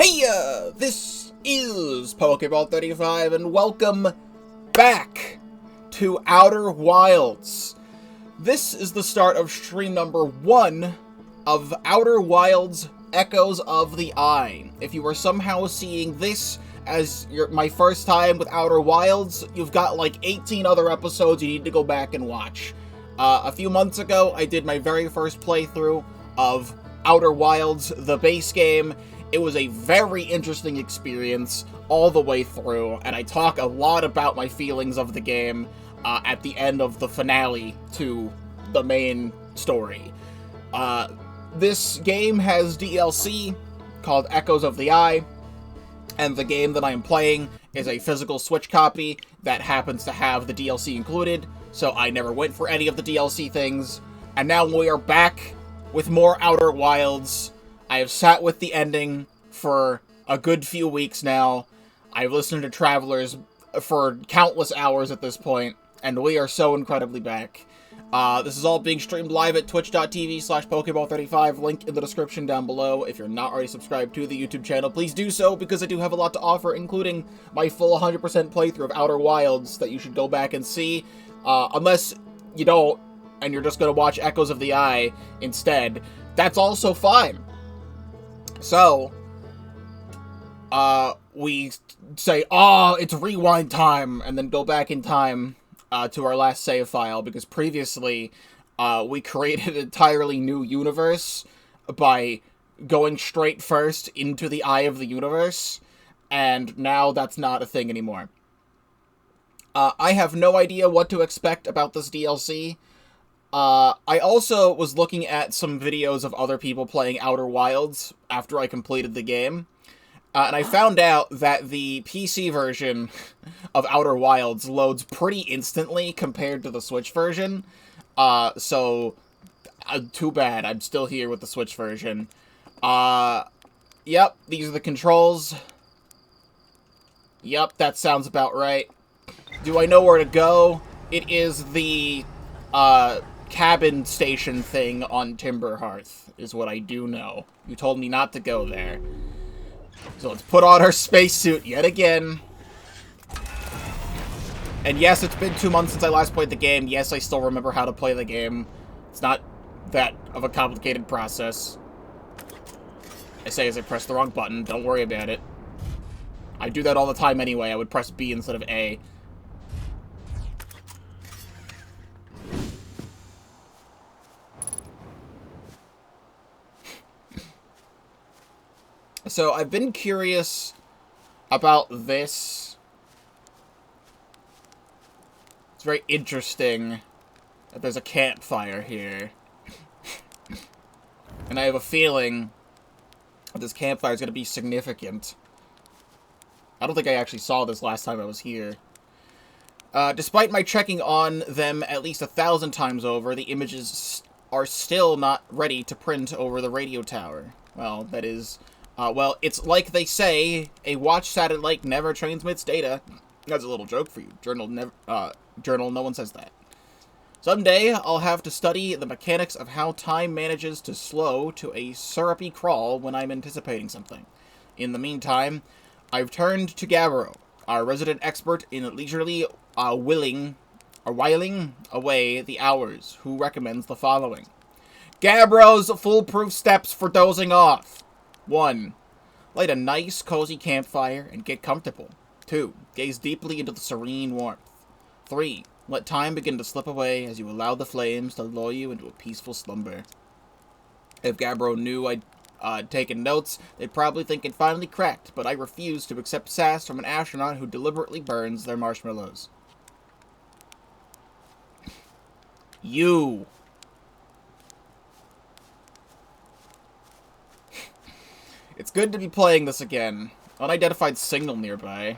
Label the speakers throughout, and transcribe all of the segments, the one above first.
Speaker 1: Heya! This is Pokeball35, and welcome back to Outer Wilds. This is the start of stream number 1 of Outer Wilds Echoes of the Eye. If you are somehow seeing this as my first time with Outer Wilds, you've got like 18 other episodes you need to go back and watch. A few months ago, I did my very first playthrough of Outer Wilds, the base game. It was a very interesting experience all the way through, and I talk a lot about my feelings of the game at the end of the finale to the main story. This game has DLC called Echoes of the Eye, and the game that I am playing is a physical Switch copy that happens to have the DLC included, so I never went for any of the DLC things, and now we are back with more Outer Wilds. I have sat with the ending for a good few weeks now. I've listened to Travelers for countless hours at this point, and we are so incredibly back. This is all being streamed live at twitch.tv/Pokeball35, link in the description down below. If you're not already subscribed to the YouTube channel, please do so, because I do have a lot to offer, including my full 100% playthrough of Outer Wilds that you should go back and see. Unless you don't, and you're just going to watch Echoes of the Eye instead, that's also fine. So, we say, oh, it's rewind time, and then go back in time to our last save file, because previously, we created an entirely new universe by going straight first into the eye of the universe, and now that's not a thing anymore. I have no idea what to expect about this DLC. I also was looking at some videos of other people playing Outer Wilds after I completed the game, and I found out that the PC version of Outer Wilds loads pretty instantly compared to the Switch version, so too bad, I'm still here with the Switch version. Yep, these are the controls. Yep, that sounds about right. Do I know where to go? It is the, cabin station thing on Timberhearth, is what I do know. You told me not to go there. So let's put on our spacesuit yet again. And yes, it's been 2 months since I last played the game. Yes, I still remember how to play the game. It's not that of a complicated process. I say as I press the wrong button, don't worry about it. I do that all the time anyway. I would press B instead of A. So, I've been curious about this. It's very interesting that there's a campfire here. And I have a feeling that this campfire is going to be significant. I don't think I actually saw this last time I was here. Despite my checking on them at least 1,000 times over, the images are still not ready to print over the radio tower. Well, that is... well, it's like they say, a watch satellite never transmits data. That's a little joke for you. Journal, no one says that. Someday, I'll have to study the mechanics of how time manages to slow to a syrupy crawl when I'm anticipating something. In the meantime, I've turned to Gabbro, our resident expert in leisurely whiling away the hours, who recommends the following. Gabbro's foolproof steps for dozing off. 1. Light a nice, cozy campfire and get comfortable. 2. Gaze deeply into the serene warmth. 3. Let time begin to slip away as you allow the flames to lull you into a peaceful slumber. If Gabbro knew I'd taken notes, they'd probably think it finally cracked, but I refuse to accept sass from an astronaut who deliberately burns their marshmallows. You. It's good to be playing this again. Unidentified signal nearby.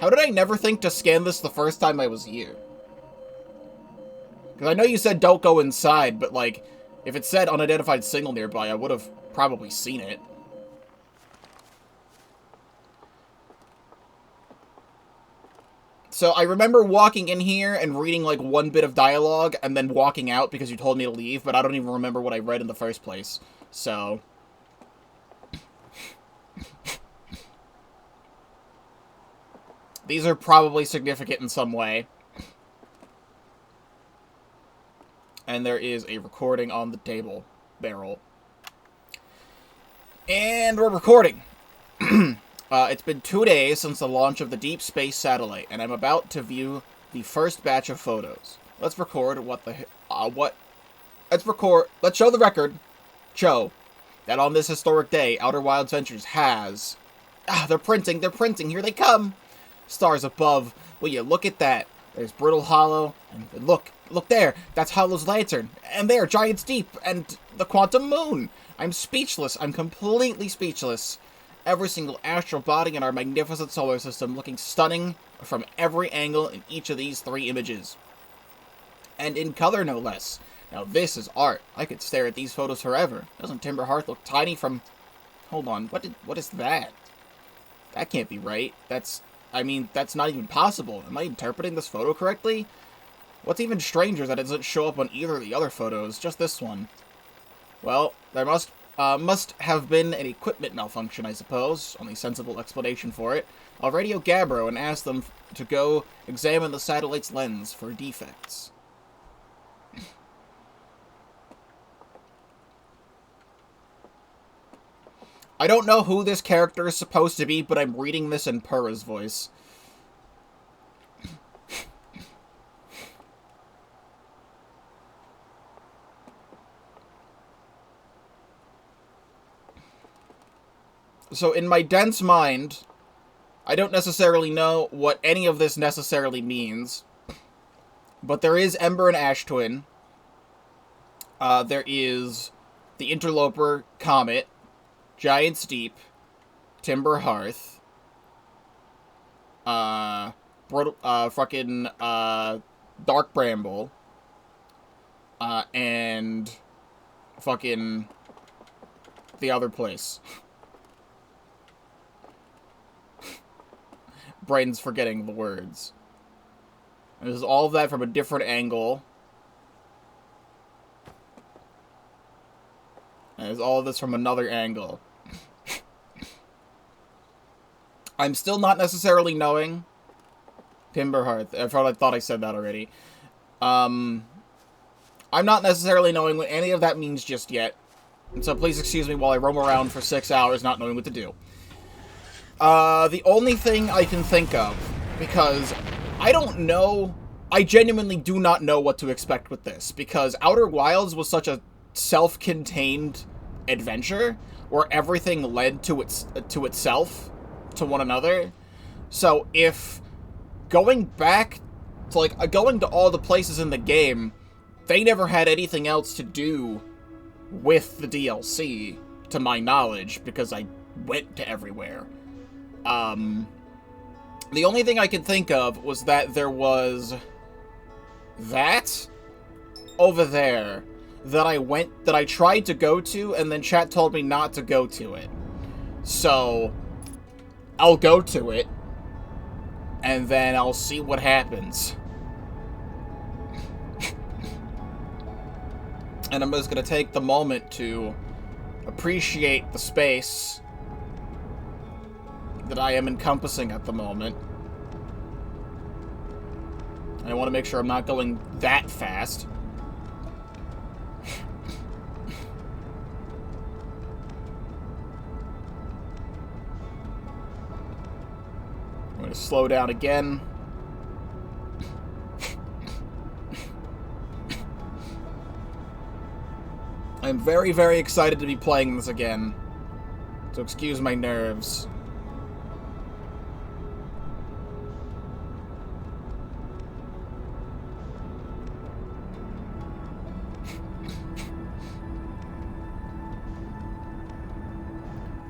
Speaker 1: How did I never think to scan this the first time I was here? Because I know you said don't go inside, but like, if it said unidentified signal nearby, I would have probably seen it. So I remember walking in here and reading, like, one bit of dialogue and then walking out because you told me to leave, but I don't even remember what I read in the first place. So... these are probably significant in some way. And there is a recording on the table barrel. And we're recording. It's been 2 days since the launch of the Deep Space Satellite, and I'm about to view the first batch of photos. Let's record let's show the record, show, that on this historic day, Outer Wilds Ventures has... they're printing, here they come! Stars above, will you look at that? There's Brittle Hollow, and look there, that's Hollow's lantern, and there, Giant's Deep, and the Quantum Moon! I'm speechless, I'm completely speechless. Every single astral body in our magnificent solar system looking stunning from every angle in each of these 3 images. And in color, no less. Now this is art. I could stare at these photos forever. Doesn't Timber Hearth look tiny from... Hold on, what is that? That can't be right. That's not even possible. Am I interpreting this photo correctly? What's even stranger that it doesn't show up on either of the other photos, just this one. Well, there must have been an equipment malfunction, I suppose. Only sensible explanation for it. I'll radio Gabbro and ask them to go examine the satellite's lens for defects. I don't know who this character is supposed to be, but I'm reading this in Purra's voice. So in my dense mind, I don't necessarily know what any of this necessarily means. But there is Ember and Ash Twin. There is the Interloper Comet, Giant's Deep, Timber Hearth, fucking Dark Bramble, and fucking the other place. Brain's forgetting the words. And there's all of that from a different angle. And there's all of this from another angle. I'm still not necessarily knowing Timber Hearth. I thought I said that already. I'm not necessarily knowing what any of that means just yet. And so please excuse me while I roam around for 6 hours not knowing what to do. The only thing I can think of, because I don't know, I genuinely do not know what to expect with this, because Outer Wilds was such a self-contained adventure, where everything led to itself, to one another. So if going back to, going to all the places in the game, they never had anything else to do with the DLC, to my knowledge, because I went to everywhere. The only thing I could think of was that there was that over there that I tried to go to, and then chat told me not to go to it. So I'll go to it, and then I'll see what happens. And I'm just gonna take the moment to appreciate the space that I am encompassing at the moment. I want to make sure I'm not going that fast. I'm going to slow down again. I'm very, very excited to be playing this again, so excuse my nerves.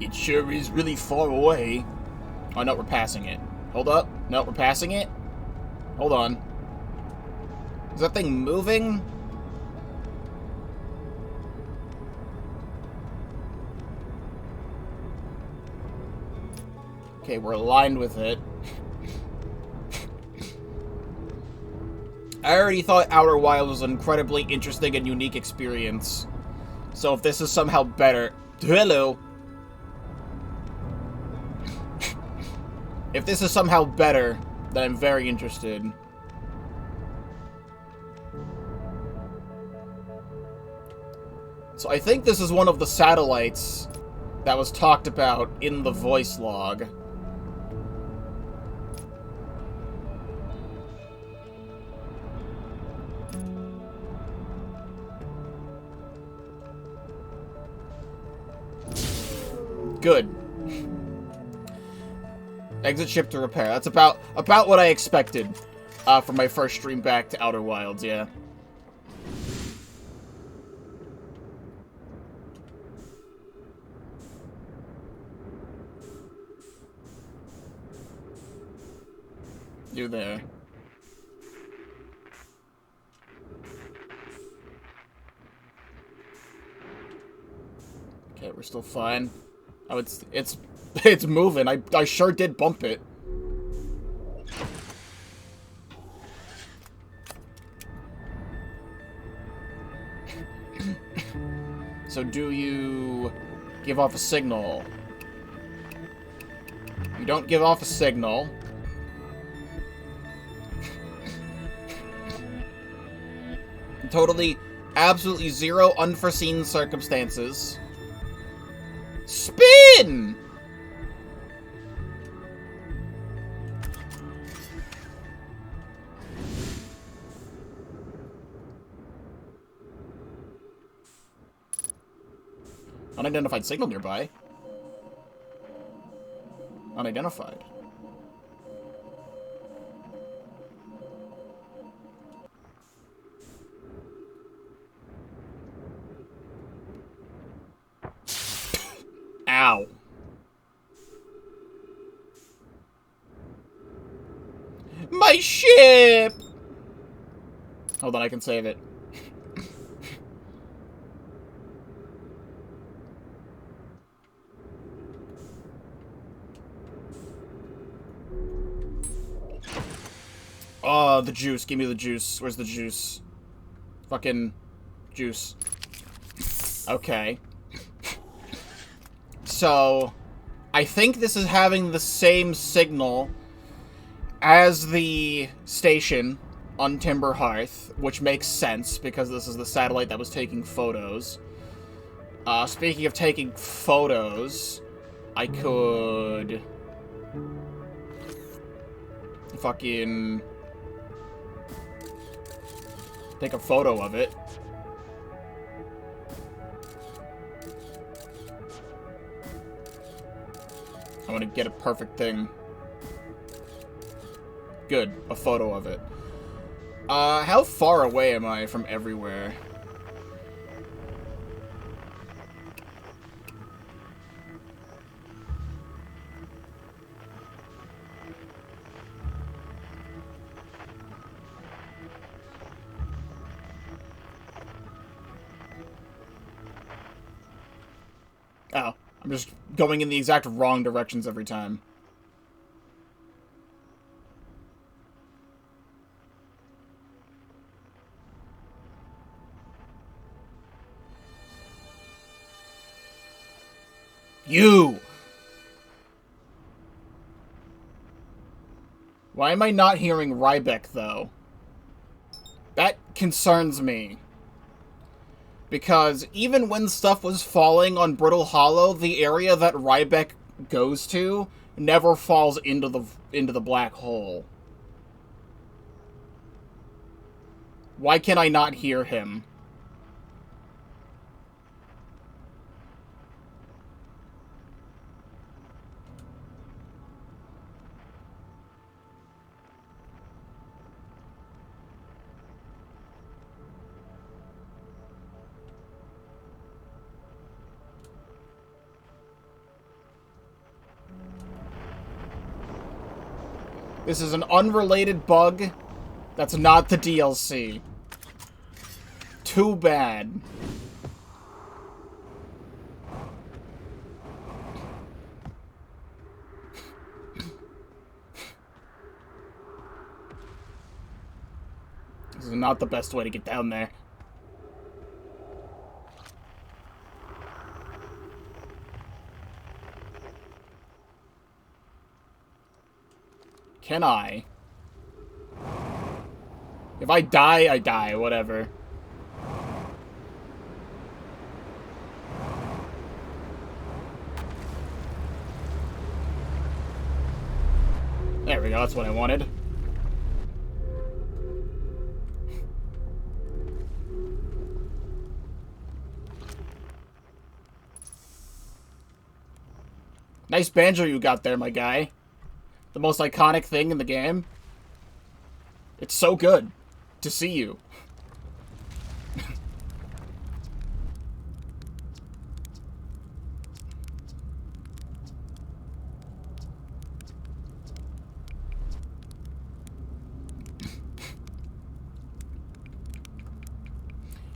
Speaker 1: It sure is really far away. Oh, no, we're passing it. Hold up. No, we're passing it. Hold on. Is that thing moving? Okay, we're aligned with it. I already thought Outer Wilds was an incredibly interesting and unique experience. So if this is somehow better... Hello! If this is somehow better, then I'm very interested. So I think this is one of the satellites that was talked about in the voice log. Good. Exit ship to repair. That's about what I expected from my first stream back to Outer Wilds, yeah. You there. Okay, we're still fine. Oh, it's moving. I sure did bump it. So do you give off a signal? You don't give off a signal. Totally, absolutely zero unforeseen circumstances. Spin! Unidentified signal nearby. Unidentified. Ow. My ship! Hold on, I can save it. Oh, the juice. Give me the juice. Where's the juice? Fucking juice. Okay. So, I think this is having the same signal as the station on Timber Hearth, which makes sense because this is the satellite that was taking photos. Speaking of taking photos, I could fucking take a photo of it. I want to get a perfect thing. Good, a photo of it. How far away am I from everywhere? Oh, I'm just going in the exact wrong directions every time. You! Why am I not hearing Rybeck, though? That concerns me. Because even when stuff was falling on Brittle Hollow, the area that Rybeck goes to never falls into the black hole. Why can I not hear him? This is an unrelated bug. That's not the DLC. Too bad. This is not the best way to get down there. Can I? If I die, I die. Whatever. There we go. That's what I wanted. Nice banjo you got there, my guy. The most iconic thing in the game. It's so good to see you.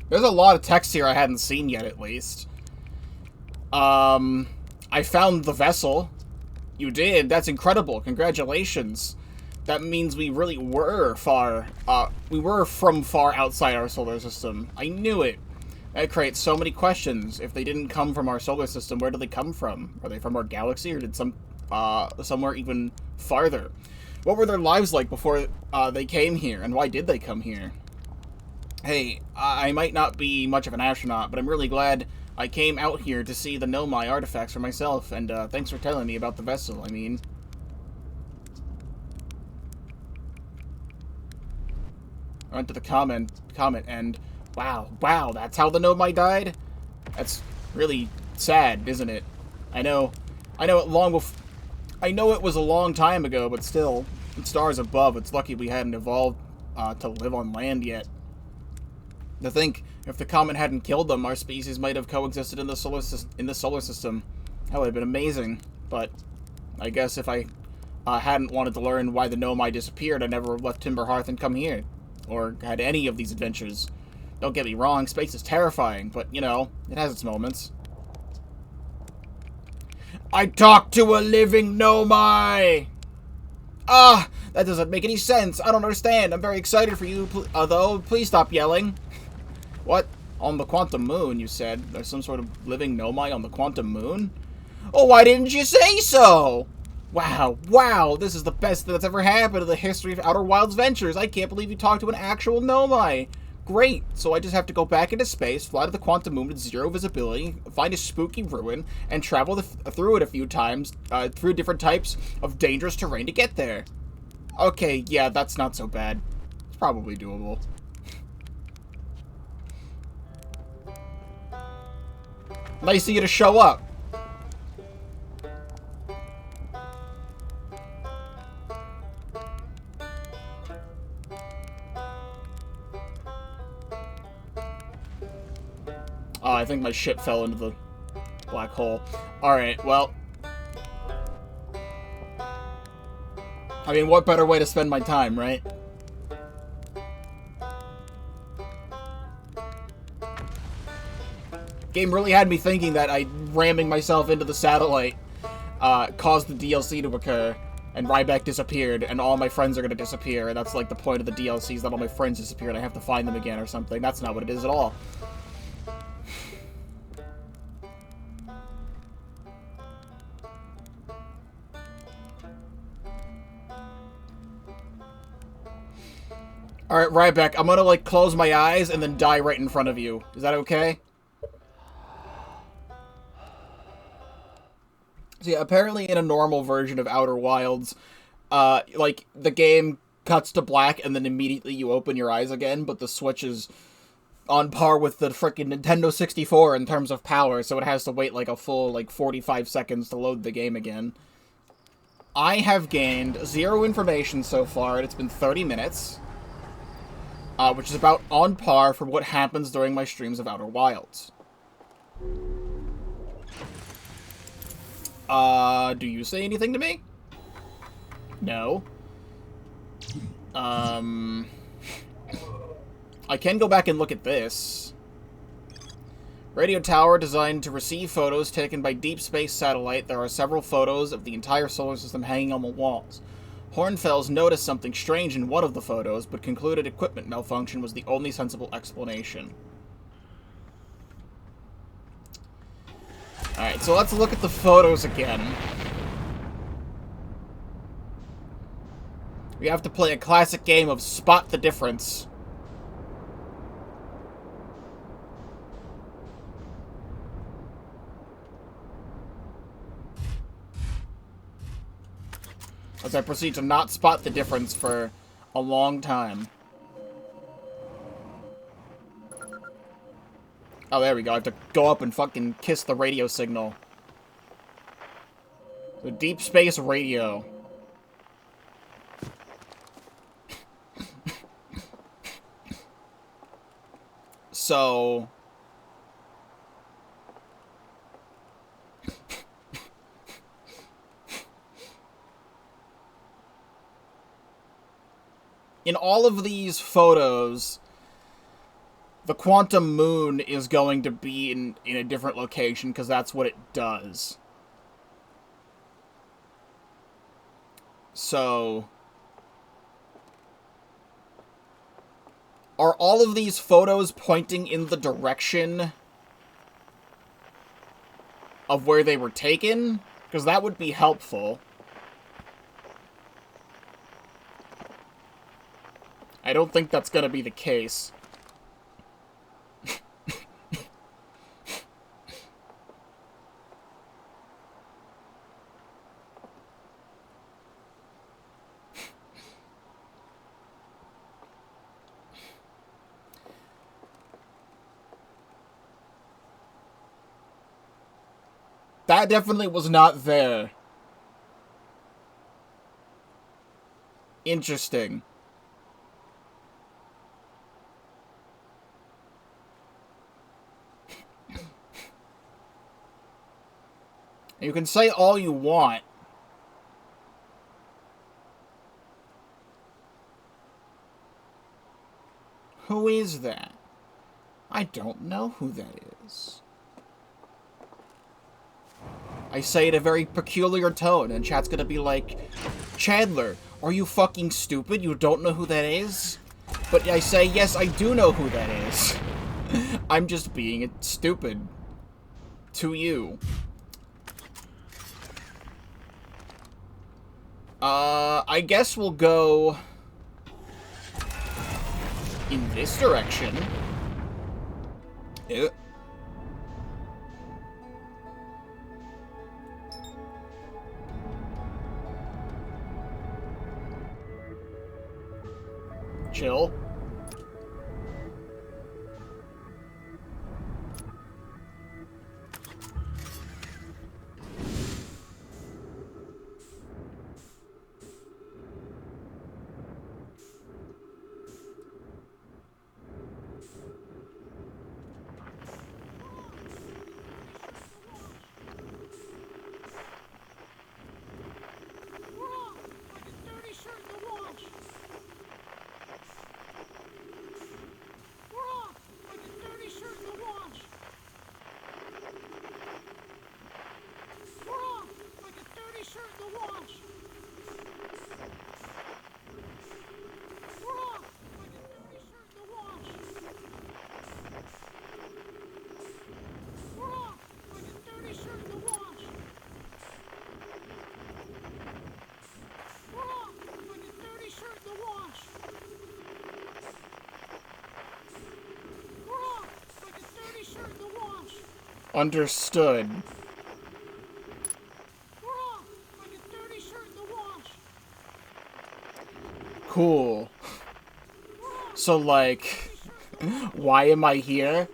Speaker 1: There's a lot of text here I hadn't seen yet, at least. I found the vessel. You did? That's incredible. Congratulations. That means we really were we were from far outside our solar system. I knew it. That creates so many questions. If they didn't come from our solar system, where did they come from? Are they from our galaxy, or did somewhere even farther? What were their lives like before they came here, and why did they come here? Hey, I might not be much of an astronaut, but I'm really glad I came out here to see the Nomai artifacts for myself, and thanks for telling me about the vessel, I mean. I went to the comment and wow, that's how the Nomai died? That's really sad, isn't it? I know it was a long time ago, but still, in stars above, it's lucky we hadn't evolved to live on land yet. To think, if the comet hadn't killed them, our species might have coexisted in the solar system. That would have been amazing. But I guess if I hadn't wanted to learn why the Nomai disappeared, I never would have left Timber Hearth and come here, or had any of these adventures. Don't get me wrong, space is terrifying, but you know, it has its moments. I talked to a living Nomai! Ah, that doesn't make any sense. I don't understand. I'm very excited for you, though. Please stop yelling. What? On the Quantum Moon, you said? There's some sort of living Nomai on the Quantum Moon? Oh, why didn't you say so? Wow, this is the best that's ever happened in the history of Outer Wilds Ventures. I can't believe you talked to an actual Nomai. Great, so I just have to go back into space, fly to the Quantum Moon with zero visibility, find a spooky ruin, and travel through it a few times, through different types of dangerous terrain to get there. Okay, yeah, that's not so bad. It's probably doable. Nice of you to show up. Oh, I think my ship fell into the black hole. Alright, well. I mean, what better way to spend my time, right? Game really had me thinking that ramming myself into the satellite caused the DLC to occur, and Ryback disappeared, and all my friends are going to disappear, and that's like the point of the DLC, is that all my friends disappear and I have to find them again or something. That's not what it is at all. Alright, Ryback, I'm gonna, like, close my eyes and then die right in front of you. Is that okay? See, apparently in a normal version of Outer Wilds, like, the game cuts to black and then immediately you open your eyes again, but the Switch is on par with the frickin' Nintendo 64 in terms of power, so it has to wait, like, a full, like, 45 seconds to load the game again. I have gained 0 information so far, and it's been 30 minutes, which is about on par for what happens during my streams of Outer Wilds. Do you say anything to me? No. I can go back and look at this. Radio tower designed to receive photos taken by deep space satellite. There are several photos of the entire solar system hanging on the walls. Hornfels noticed something strange in one of the photos, but concluded equipment malfunction was the only sensible explanation. Alright, so let's look at the photos again. We have to play a classic game of spot the difference. As I proceed to not spot the difference for a long time. Oh, there we go. I have to go up and fucking kiss the radio signal. The deep space radio. So... in all of these photos, the quantum moon is going to be in a different location, because that's what it does. So... are all of these photos pointing in the direction of where they were taken? Because that would be helpful. I don't think that's going to be the case. That definitely was not there. Interesting. You can say all you want. Who is that? I don't know who that is. I say it in a very peculiar tone, and chat's gonna be like, Chandler, are you fucking stupid? You don't know who that is? But I say, yes, I do know who that is. I'm just being stupid. To you. I guess we'll go in this direction. Yeah. Chill. Understood. Cool. So, like, why am I here?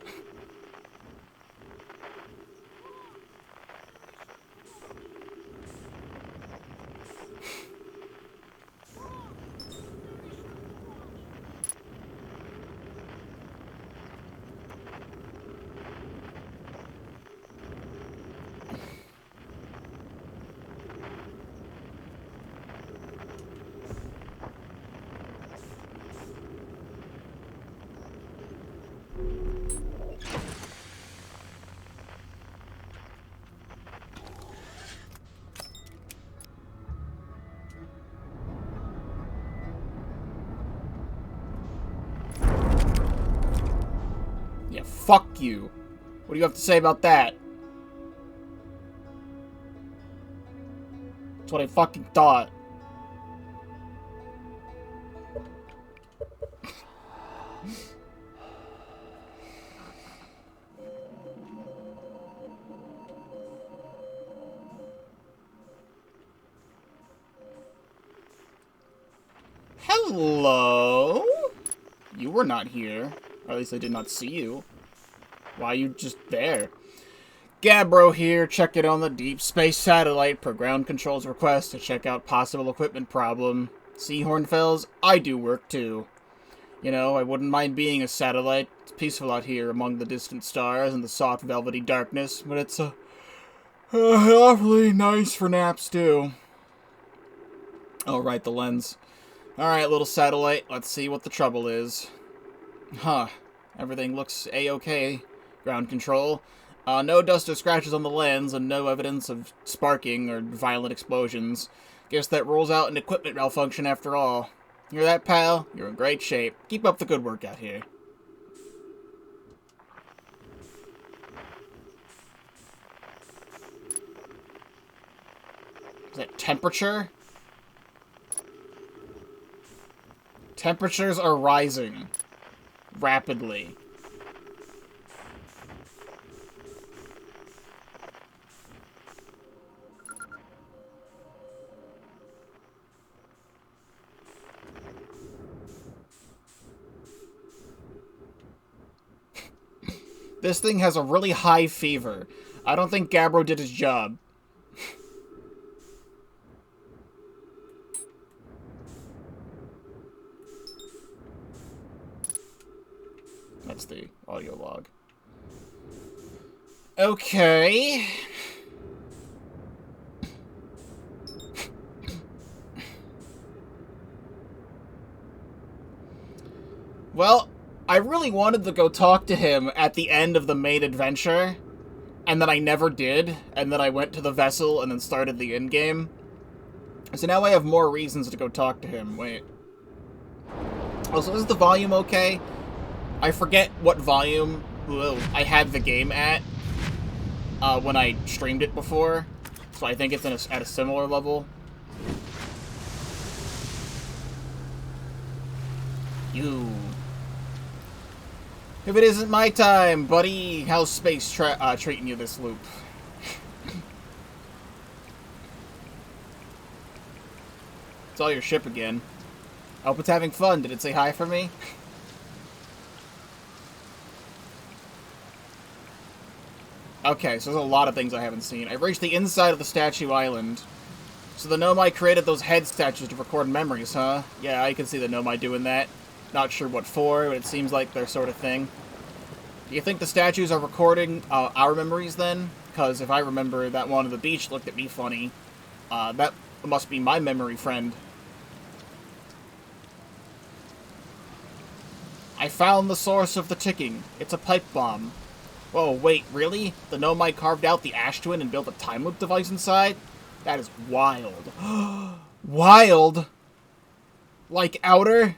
Speaker 1: fuck you. What do you have to say about that? That's what I fucking thought. Hello? You were not here. Or at least I did not see you. Why are you just there? Gabbro here, checking on the deep space satellite per ground control's request to check out possible equipment problem. See, Hornfells, I do work too. You know, I wouldn't mind being a satellite. It's peaceful out here among the distant stars and the soft velvety darkness, but it's awfully nice for naps too. Oh, right, the lens. Alright, little satellite, let's see what the trouble is. Huh. Everything looks a-okay. Ground control. No dust or scratches on the lens, and no evidence of sparking or violent explosions. Guess that rules out an equipment malfunction after all. Hear that, pal? You're in great shape. Keep up the good work out here. Is that temperature? Temperatures are rising. Rapidly. This thing has a really high fever. I don't think Gabbro did his job. That's the audio log. Okay. Well, I really wanted to go talk to him at the end of the main adventure, and then I never did, and then I went to the vessel and then started the endgame. So now I have more reasons to go talk to him. Wait. Oh, so is the volume okay? I forget what volume I had the game at when I streamed it before, so I think it's at a similar level. You. If it isn't my time, buddy, how's space treating you this loop? It's all your ship again. I hope it's having fun. Did it say hi for me? Okay, so there's a lot of things I haven't seen. I've reached the inside of the Statue Island. So the Nomai created those head statues to record memories, huh? Yeah, I can see the Nomai doing that. Not sure what for, but it seems like their sort of thing. Do you think the statues are recording our memories then? Because if I remember, that one on the beach looked at me funny. That must be my memory friend. I found the source of the ticking. It's a pipe bomb. Whoa, wait, really? The Nomai carved out the ash twin and built a time loop device inside? That is wild. Wild? Like Outer?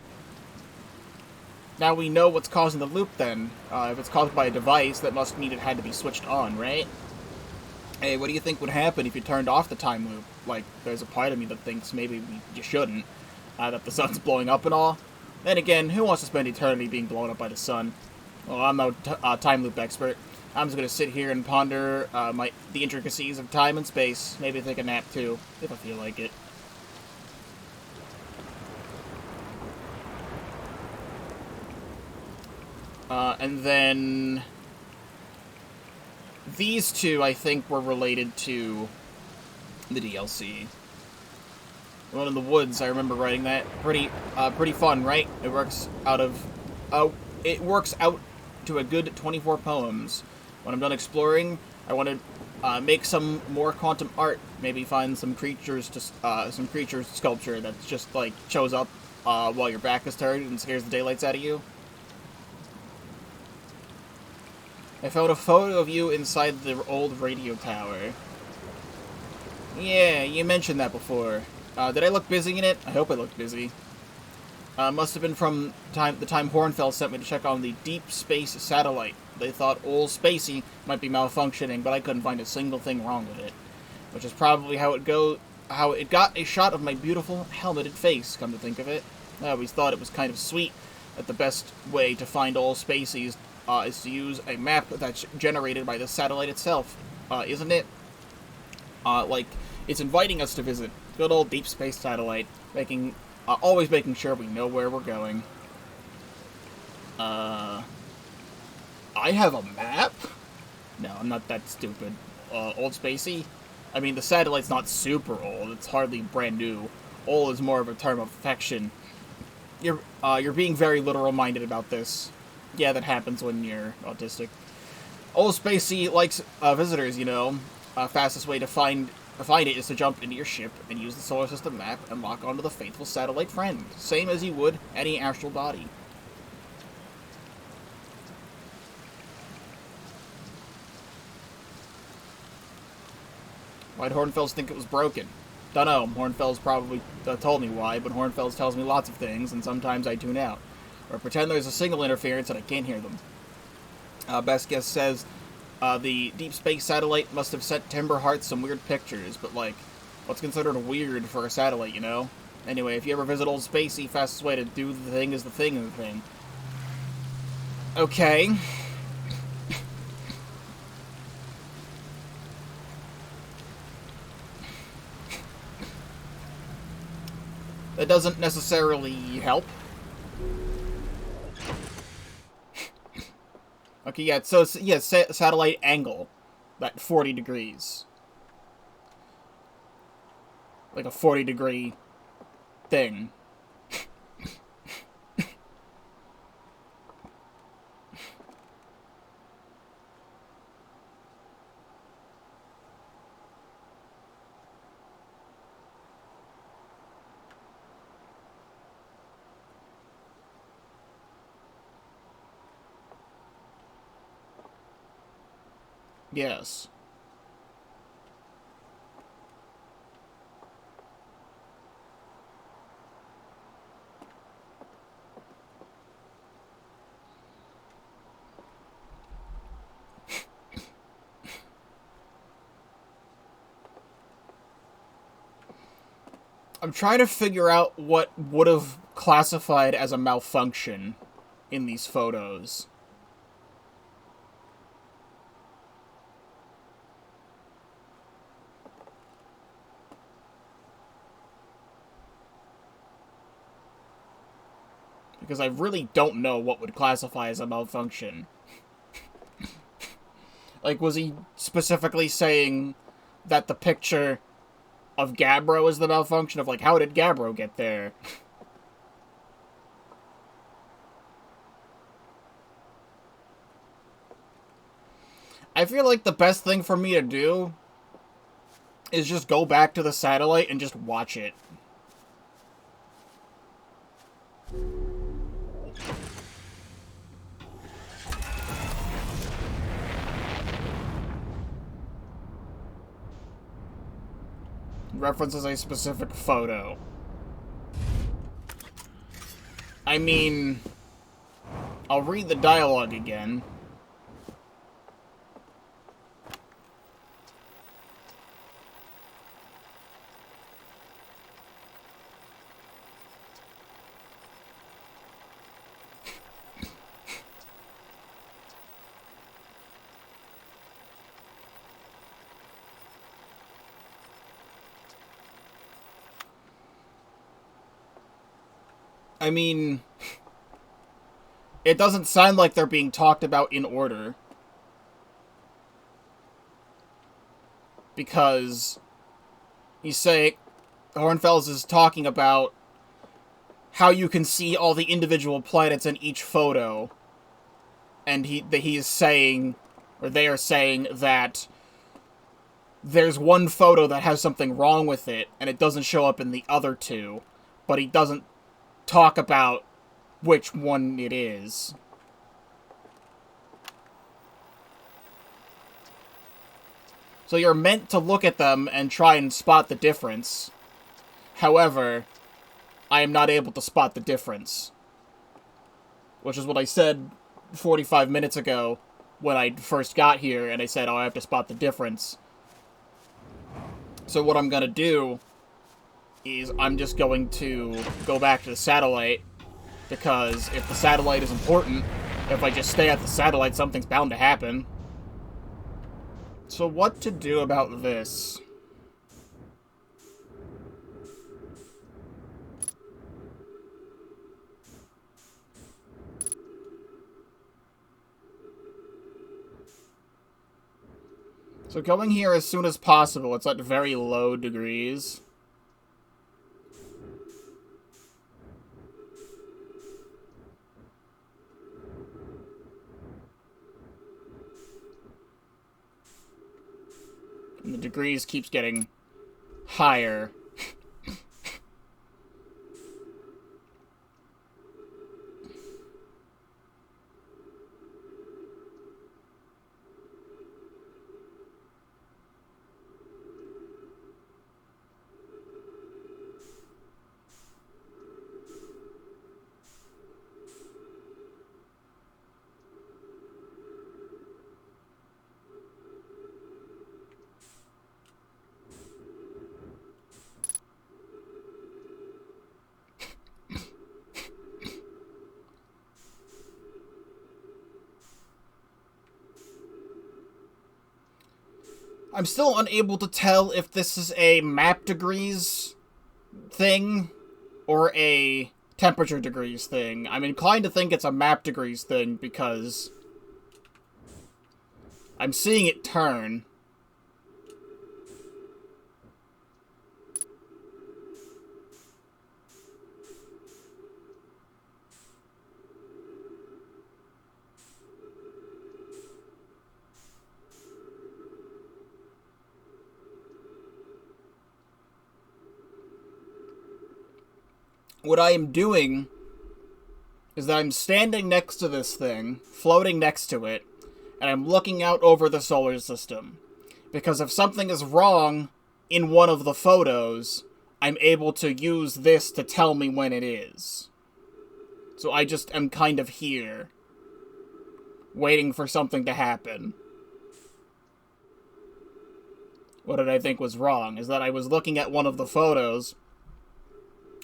Speaker 1: Now we know what's causing the loop then. If it's caused by a device, that must mean it had to be switched on, right? Hey, what do you think would happen if you turned off the time loop? Like, there's a part of me that thinks maybe you shouldn't. That the sun's blowing up and all. Then again, who wants to spend eternity being blown up by the sun? Well, I'm no time loop expert. I'm just gonna sit here and ponder the intricacies of time and space. Maybe take a nap too, if I feel like it. And then these two, I think, were related to the DLC. The one in the woods, I remember writing that. Pretty fun, right? It works out to a good 24 poems. When I'm done exploring, I want to make some more quantum art. Maybe find some creatures sculpture that just like shows up while your back is turned and scares the daylights out of you. I found a photo of you inside the old radio tower. Yeah, you mentioned that before. Did I look busy in it? I hope I looked busy. Must have been from the time Hornfeld sent me to check on the deep space satellite. They thought old Spacey might be malfunctioning, but I couldn't find a single thing wrong with it. Which is probably how it got a shot of my beautiful helmeted face, come to think of it. I always thought it was kind of sweet that the best way to find old Spacey's is to use a map that's generated by the satellite itself, isn't it? Like, it's inviting us to visit good old deep space satellite, always making sure we know where we're going. I have a map? No, I'm not that stupid. Old Spacey? I mean, the satellite's not super old. It's hardly brand new. Old is more of a term of affection. You're being very literal-minded about this. Yeah, that happens when you're autistic. Old Spacey likes visitors, you know. Fastest way to find it is to jump into your ship and use the solar system map and lock onto the faithful satellite friend. Same as you would any astral body. Why'd Hornfels think it was broken? Dunno. Hornfels probably told me why, but Hornfels tells me lots of things, and sometimes I tune out. Or pretend there's a signal interference and I can't hear them. Best guess says the deep space satellite must have sent Timberheart some weird pictures, but like, what's considered weird for a satellite, you know? Anyway, if you ever visit Old Spacey, fastest way to do the thing is the thing. Okay. That doesn't necessarily help. Okay, yeah, so, yeah, satellite angle. That 40 degrees. Like a 40-degree thing. Yes. I'm trying to figure out what would have classified as a malfunction in these photos. Because I really don't know what would classify as a malfunction. Like, was he specifically saying that the picture of Gabbro is the malfunction? Of, like, how did Gabbro get there? I feel like the best thing for me to do is just go back to the satellite and just watch it. References a specific photo. I mean, I'll read the dialogue again. I mean, it doesn't sound like they're being talked about in order. Because you say Hornfels is talking about how you can see all the individual planets in each photo. And he is saying, or they are saying that there's one photo that has something wrong with it, and it doesn't show up in the other two. But he doesn't talk about which one it is. So you're meant to look at them and try and spot the difference. However, I am not able to spot the difference. Which is what I said 45 minutes ago when I first got here, and I said, oh, I have to spot the difference. So what I'm gonna do is I'm just going to go back to the satellite, because if the satellite is important, if I just stay at the satellite, something's bound to happen. So what to do about this? So going here as soon as possible, it's at very low degrees. And the degrees keeps getting higher. I'm still unable to tell if this is a map degrees thing or a temperature degrees thing. I'm inclined to think it's a map degrees thing because I'm seeing it turn. What I am doing is that I'm standing next to this thing, floating next to it, and I'm looking out over the solar system. Because if something is wrong in one of the photos, I'm able to use this to tell me when it is. So I just am kind of here, waiting for something to happen. What did I think was wrong? Is that I was looking at one of the photos,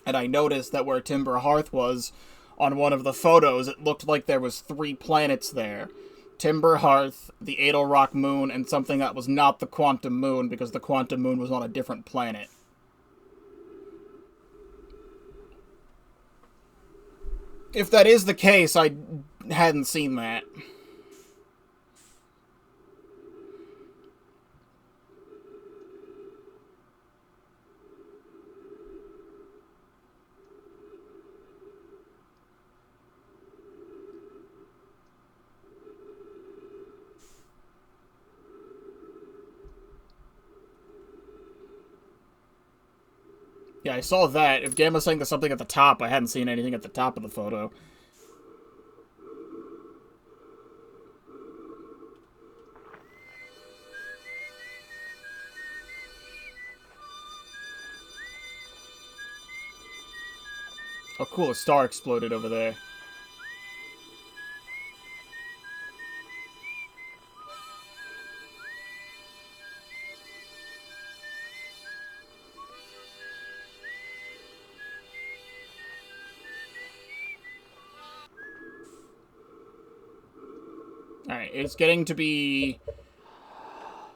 Speaker 1: and I noticed that where Timber Hearth was, on one of the photos, it looked like there was 3 planets there. Timber Hearth, the Adel Rock Moon, and something that was not the Quantum Moon, because the Quantum Moon was on a different planet. If that is the case, I hadn't seen that. Yeah, I saw that. If Gamma's saying there's something at the top, I hadn't seen anything at the top of the photo. Oh, cool, a star exploded over there. Alright, it's getting to be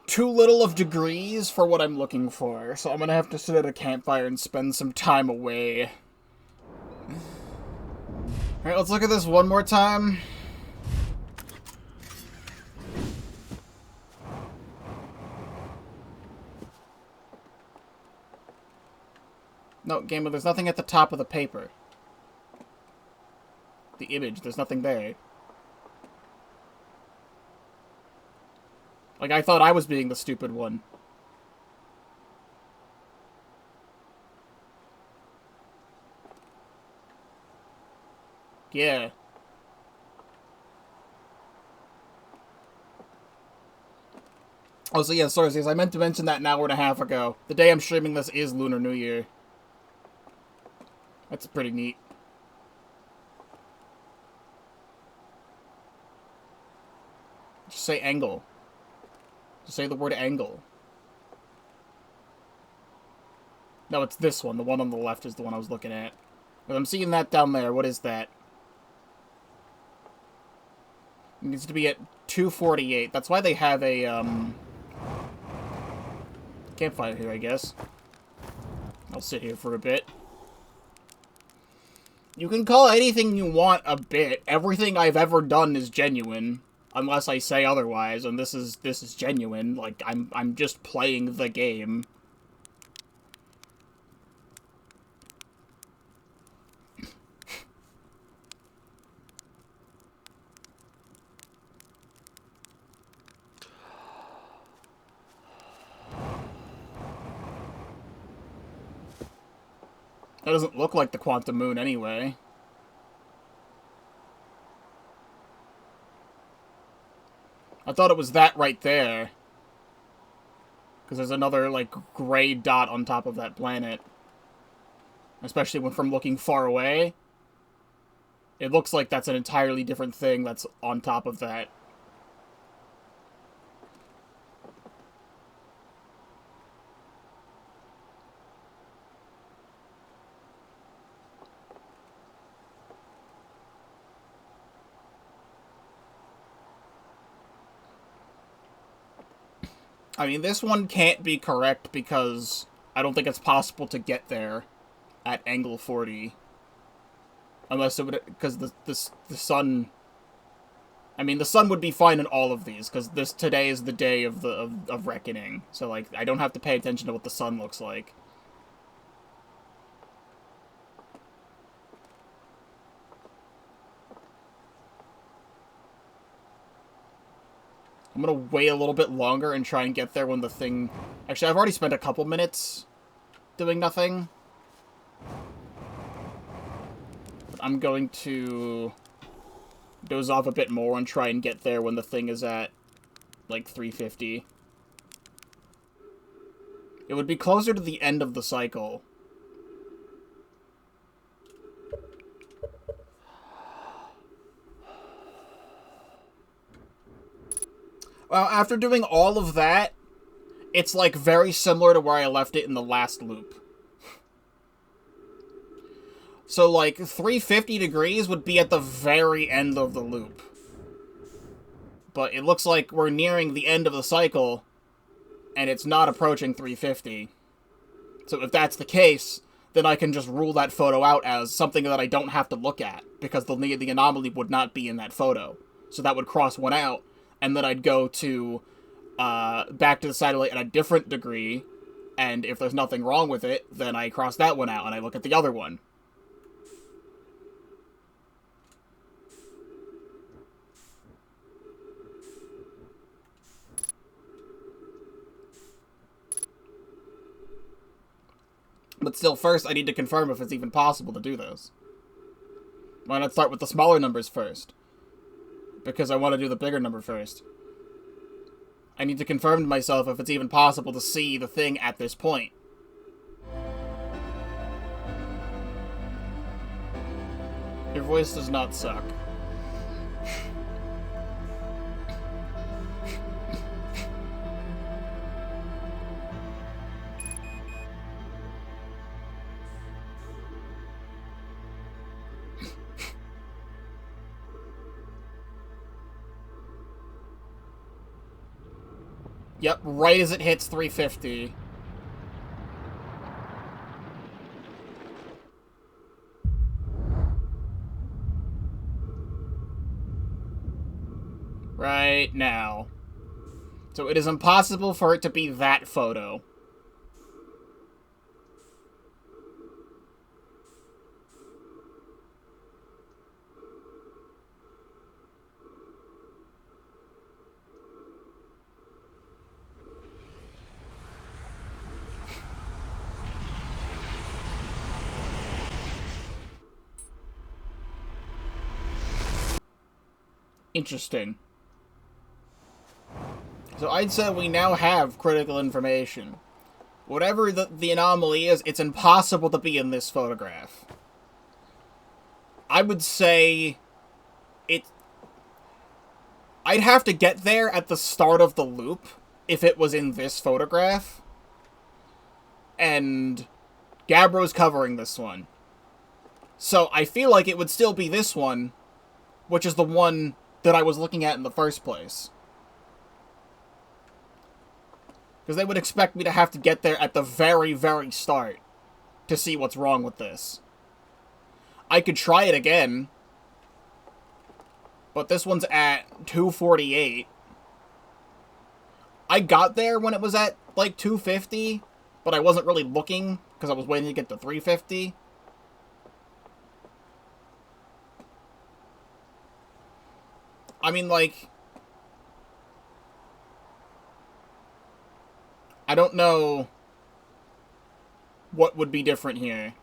Speaker 1: too little of degrees for what I'm looking for, so I'm gonna have to sit at a campfire and spend some time away. Alright, let's look at this one more time. No, Gamma, there's nothing at the top of the paper. The image, there's nothing there. Like, I thought I was being the stupid one. Yeah. Oh, so yeah, sorry, I meant to mention that an hour and a half ago. The day I'm streaming this is Lunar New Year. That's pretty neat. Just say angle. Just say the word angle. No, it's this one. The one on the left is the one I was looking at. But I'm seeing that down there. What is that? It needs to be at 248. That's why they have a, campfire here, I guess. I'll sit here for a bit. You can call anything you want a bit. Everything I've ever done is genuine. Unless I say otherwise, and this is genuine. Like, I'm just playing the game. That doesn't look like the quantum moon anyway. I thought it was that right there. Because there's another, like, gray dot on top of that planet. Especially when from looking far away. It looks like that's an entirely different thing that's on top of that. I mean, this one can't be correct because I don't think it's possible to get there at angle 40. Unless it would, because the sun... I mean, the sun would be fine in all of these, because today is the day of reckoning. So, like, I don't have to pay attention to what the sun looks like. I'm gonna wait a little bit longer and try and get there when the thing... Actually, I've already spent a couple minutes doing nothing. But I'm going to doze off a bit more and try and get there when the thing is at, like, 350. It would be closer to the end of the cycle. Well, after doing all of that, it's, like, very similar to where I left it in the last loop. So, like, 350 degrees would be at the very end of the loop. But it looks like we're nearing the end of the cycle, and it's not approaching 350. So if that's the case, then I can just rule that photo out as something that I don't have to look at, because the anomaly would not be in that photo. So that would cross one out. And then I'd go to, back to the satellite at a different degree, and if there's nothing wrong with it, then I cross that one out, and I look at the other one. But still, first, I need to confirm if it's even possible to do this. Why not start with the smaller numbers first? Because I want to do the bigger number first. I need to confirm to myself if it's even possible to see the thing at this point. Your voice does not suck. Yep, right as it hits 350. Right now. So it is impossible for it to be that photo. Interesting. So I'd say we now have critical information. Whatever the anomaly is, it's impossible to be in this photograph. I would say I'd have to get there at the start of the loop if it was in this photograph. And Gabbro's covering this one. So I feel like it would still be this one, which is the one that I was looking at in the first place. Because they would expect me to have to get there at the very, very start to see what's wrong with this. I could try it again, but this one's at 2:48. I got there when it was at, like, 2:50, but I wasn't really looking, because I was waiting to get to 3:50. I mean, like, I don't know what would be different here.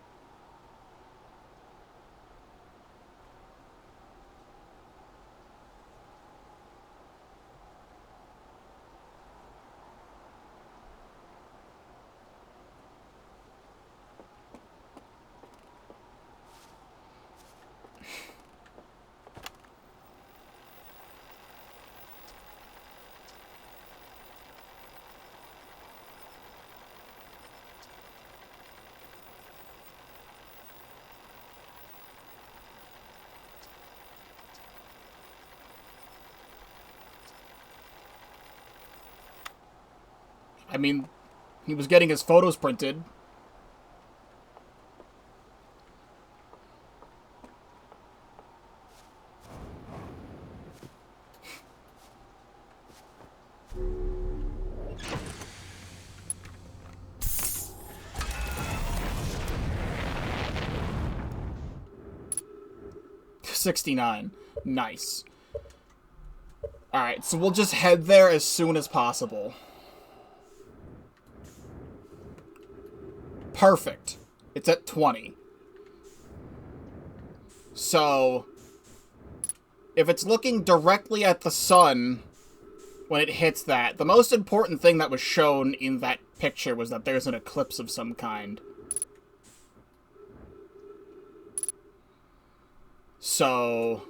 Speaker 1: I mean, he was getting his photos printed. $69. Nice. Alright, so we'll just head there as soon as possible. Perfect. It's at 20. So, if it's looking directly at the sun when it hits that, the most important thing that was shown in that picture was that there's an eclipse of some kind. So,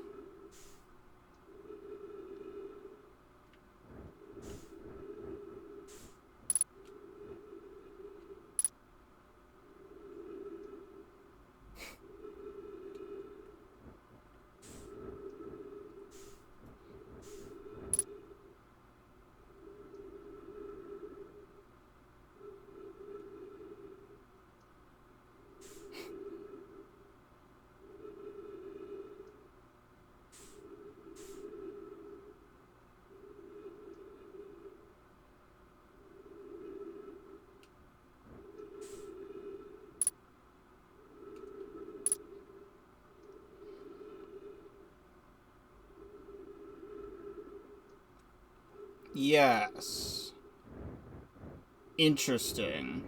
Speaker 1: yes. Interesting.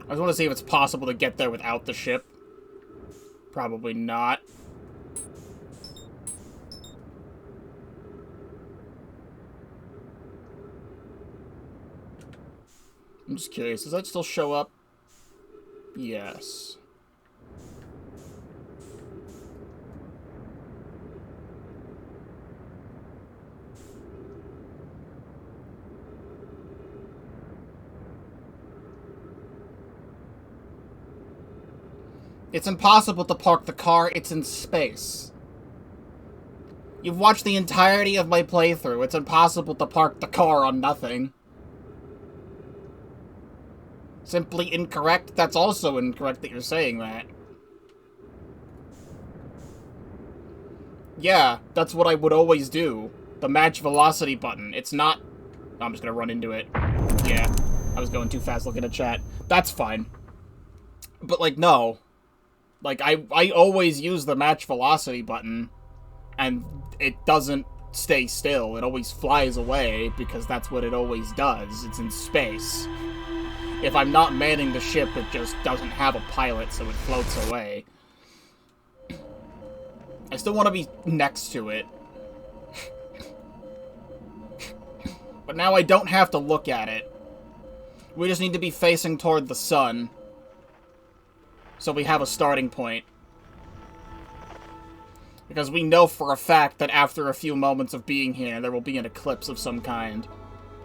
Speaker 1: I just want to see if it's possible to get there without the ship. Probably not. I'm just curious, does that still show up? Yes. It's impossible to park the car, it's in space. You've watched the entirety of my playthrough, it's impossible to park the car on nothing. Simply incorrect? That's also incorrect that you're saying that. Yeah, that's what I would always do. The match velocity button. It's not... Oh, I'm just gonna run into it. Yeah, I was going too fast looking at chat. That's fine. But, like, no. Like, I always use the match velocity button, and it doesn't stay still. It always flies away, because that's what it always does. It's in space. If I'm not manning the ship, it just doesn't have a pilot, so it floats away. I still want to be next to it. But now I don't have to look at it. We just need to be facing toward the sun. So we have a starting point. Because we know for a fact that after a few moments of being here, there will be an eclipse of some kind.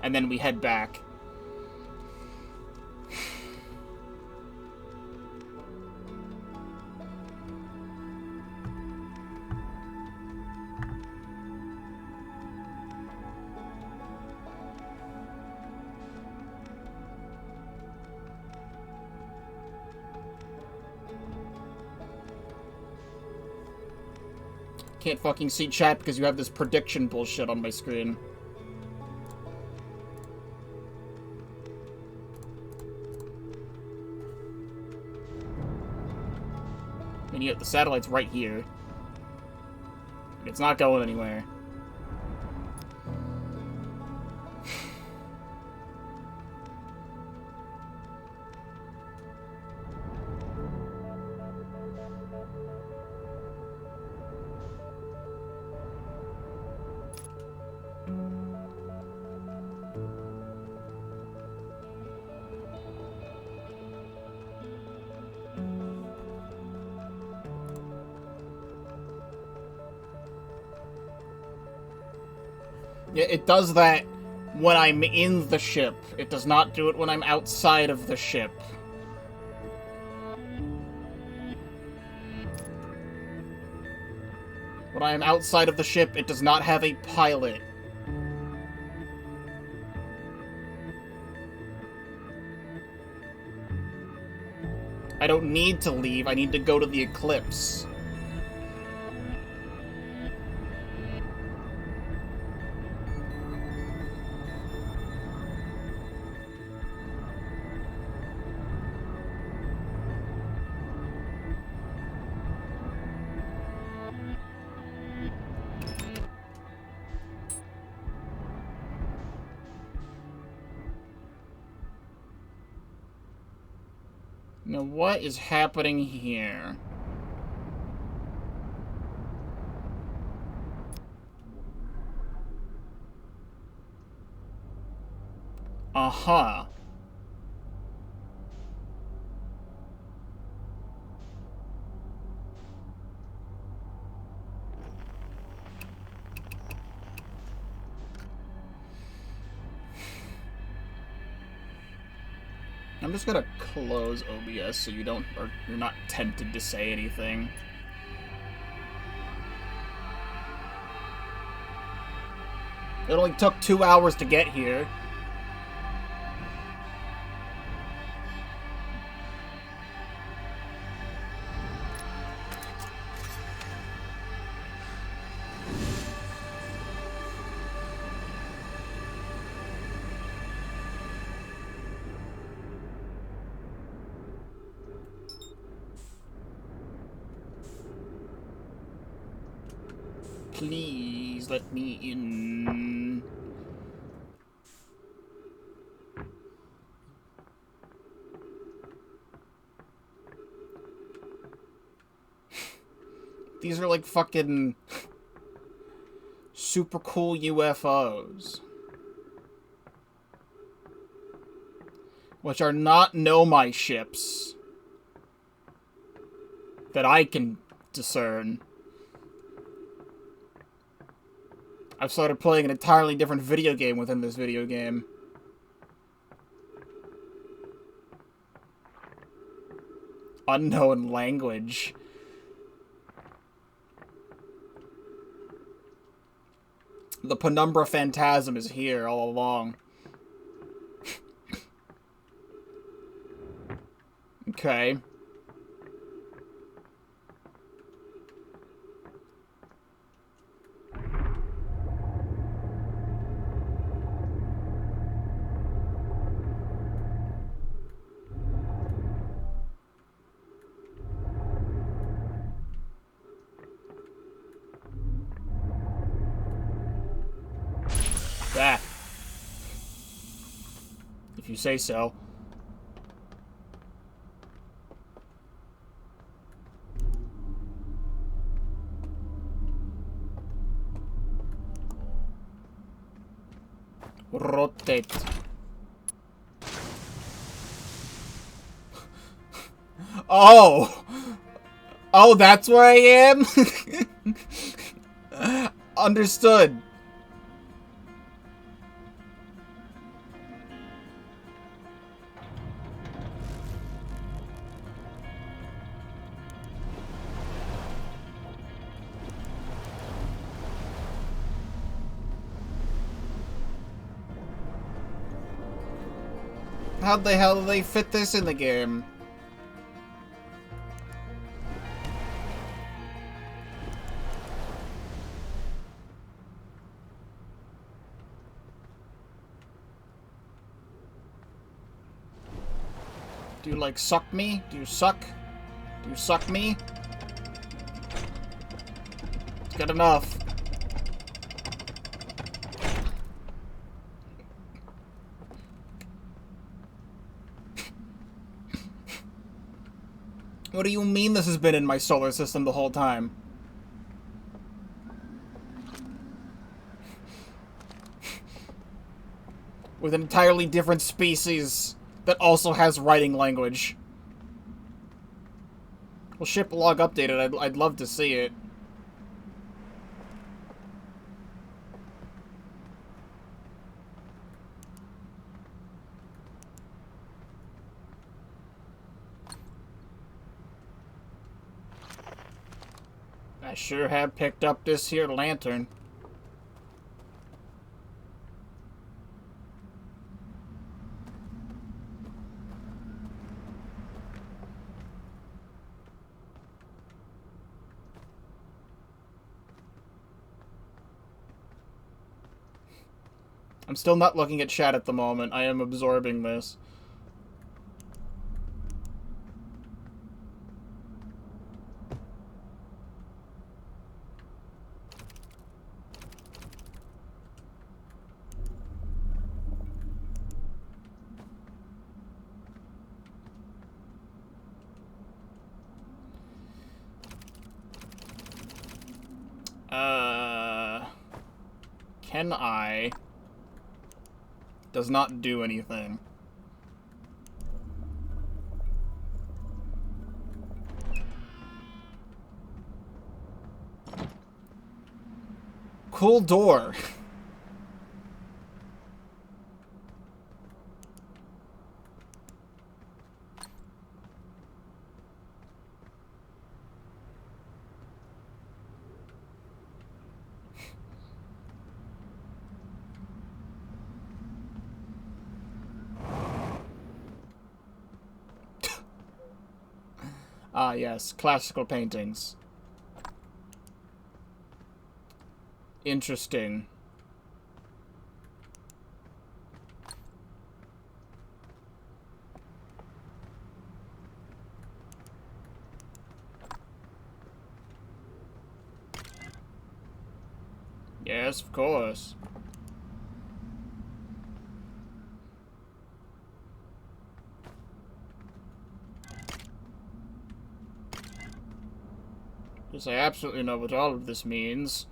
Speaker 1: And then we head back. Can't fucking see chat because you have this prediction bullshit on my screen. I mean, yet the satellite's right here. It's not going anywhere. Yeah, it does that when I'm in the ship. It does not do it when I'm outside of the ship. When I am outside of the ship, it does not have a pilot. I don't need to leave, I need to go to the eclipse. Now, what is happening here? Uh-huh. I'm just gonna close OBS so you're not tempted to say anything. It only took 2 hours to get here. Please let me in. These are like fucking super cool UFOs. Which are not Nomai ships. That I can discern. I've started playing an entirely different video game within this video game. Unknown language. The Penumbra Phantasm is here all along. Okay. Ah. If you say so. Rotate. Oh! Oh, that's where I am? Understood. How the hell do they fit this in the game? Do you, like, suck me? Do you suck? Do you suck me? It's good enough. What do you mean this has been in my solar system the whole time? With an entirely different species that also has writing language. Well, ship log updated. I'd love to see it. I sure have picked up this here lantern. I'm still not looking at chat at the moment. I am absorbing this. Can I? Does not do anything. Cool door. Ah, yes. Classical paintings. Interesting. Yes, of course. Yes, I absolutely know what all of this means.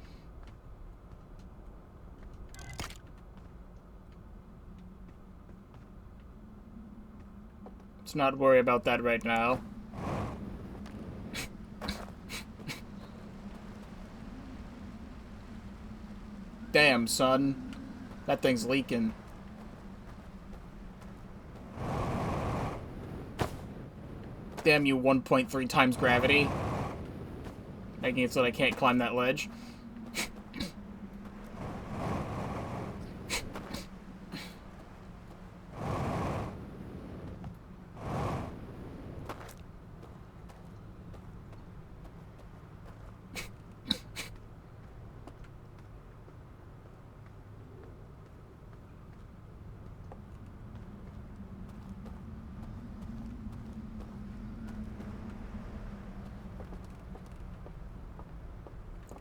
Speaker 1: Let's not worry about that right now. Damn, son. That thing's leaking. Damn you, 1.3 times gravity. Making it so that I can't climb that ledge.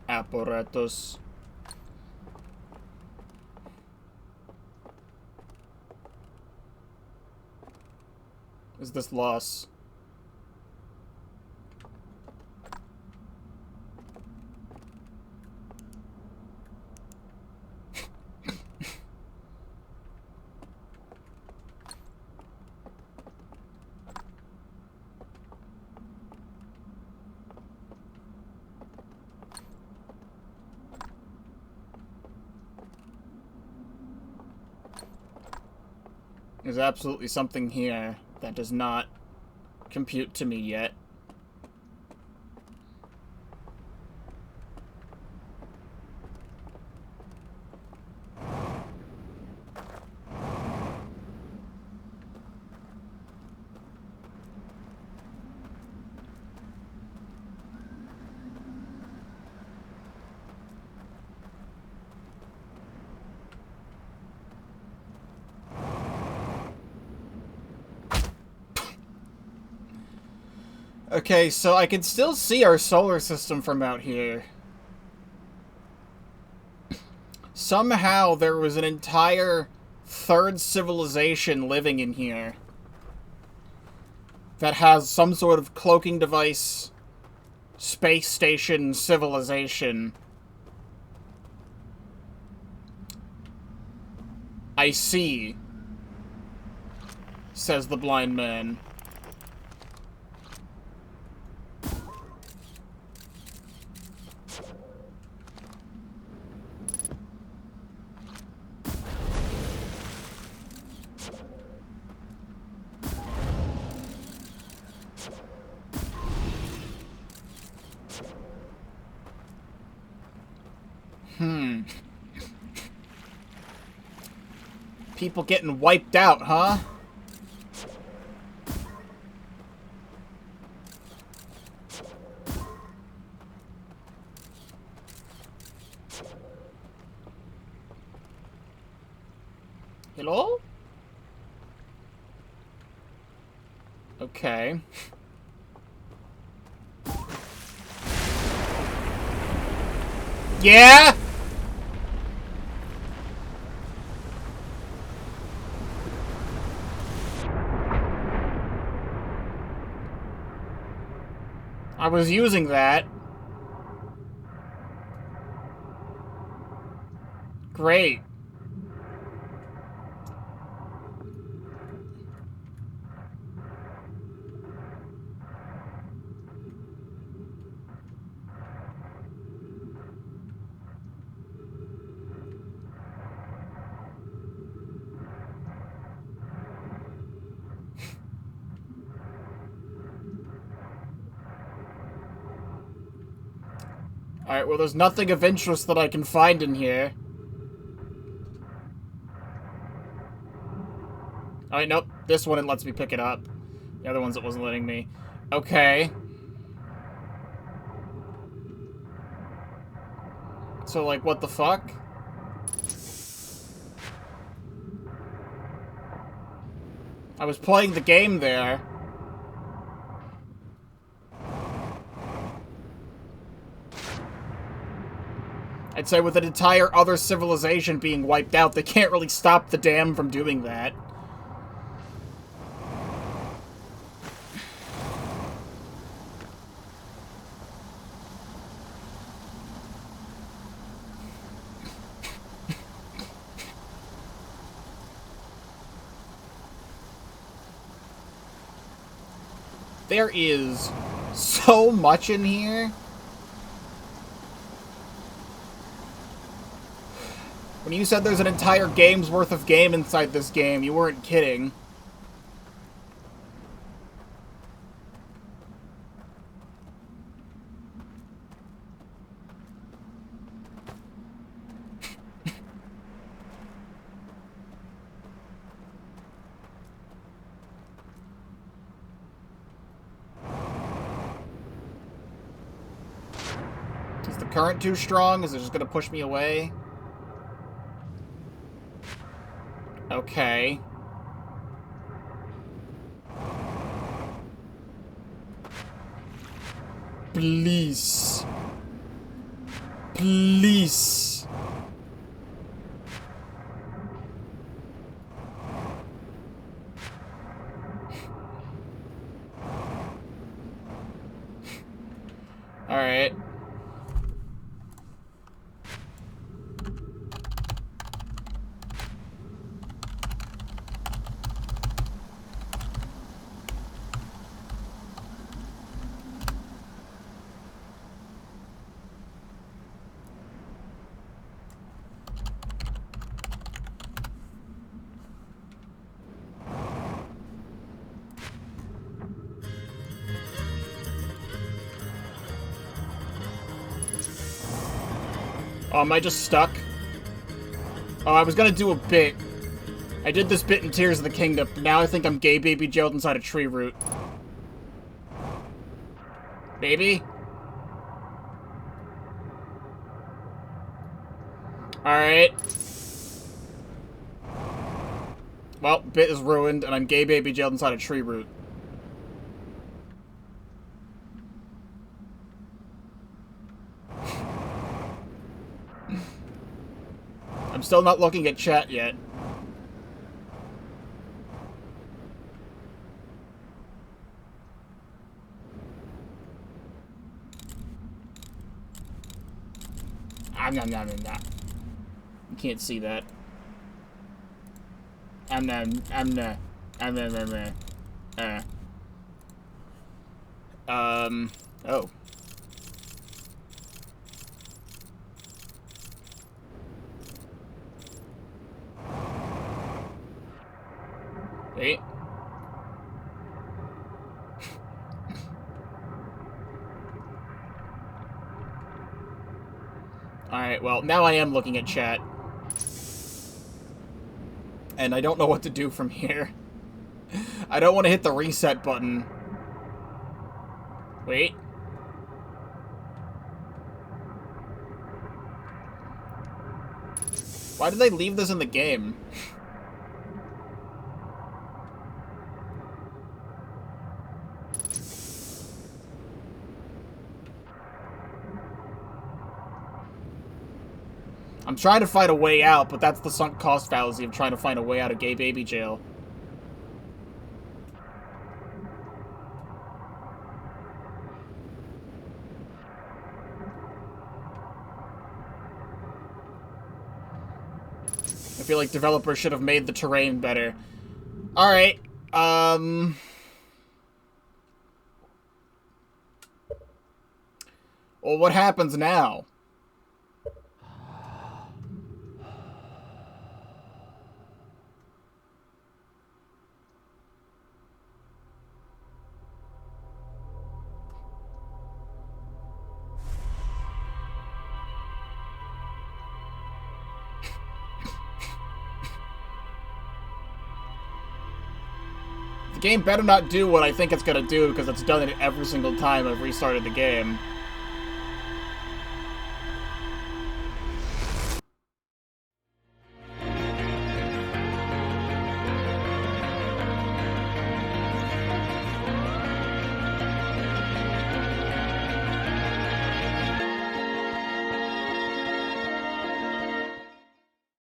Speaker 1: Apparatus. Is this loss? There's absolutely something here that does not compute to me yet. Okay, so I can still see our solar system from out here. Somehow there was an entire third civilization living in here that has some sort of cloaking device, space station civilization. I see, says the blind man. People getting wiped out, huh? Hello? Okay. Yeah? I was using that. Great. Alright, well, there's nothing of interest that I can find in here. Alright, nope. This one, it lets me pick it up. The other ones, it wasn't letting me. Okay. So, like, what the fuck? I was playing the game there. I'd say with an entire other civilization being wiped out, they can't really stop the dam from doing that. There is so much in here. When you said there's an entire game's worth of game inside this game, you weren't kidding. Is the current too strong? Is it just gonna push me away? Okay. Please. Please. Alright. Oh, am I just stuck? Oh, I was gonna do a bit. I did this bit in Tears of the Kingdom. Now I think I'm gay baby jailed inside a tree root. Baby? Alright. Well, bit is ruined, and I'm gay baby jailed inside a tree root. I'm still not looking at chat yet. You can't see that. Oh. Wait. Alright, well, now I am looking at chat. And I don't know what to do from here. I don't want to hit the reset button. Wait. Why did they leave this in the game? I'm trying to find a way out, but that's the sunk cost fallacy of trying to find a way out of gay baby jail. I feel like developers should have made the terrain better. Alright, well, what happens now? The game better not do what I think it's gonna do, because it's done it every single time I've restarted the game.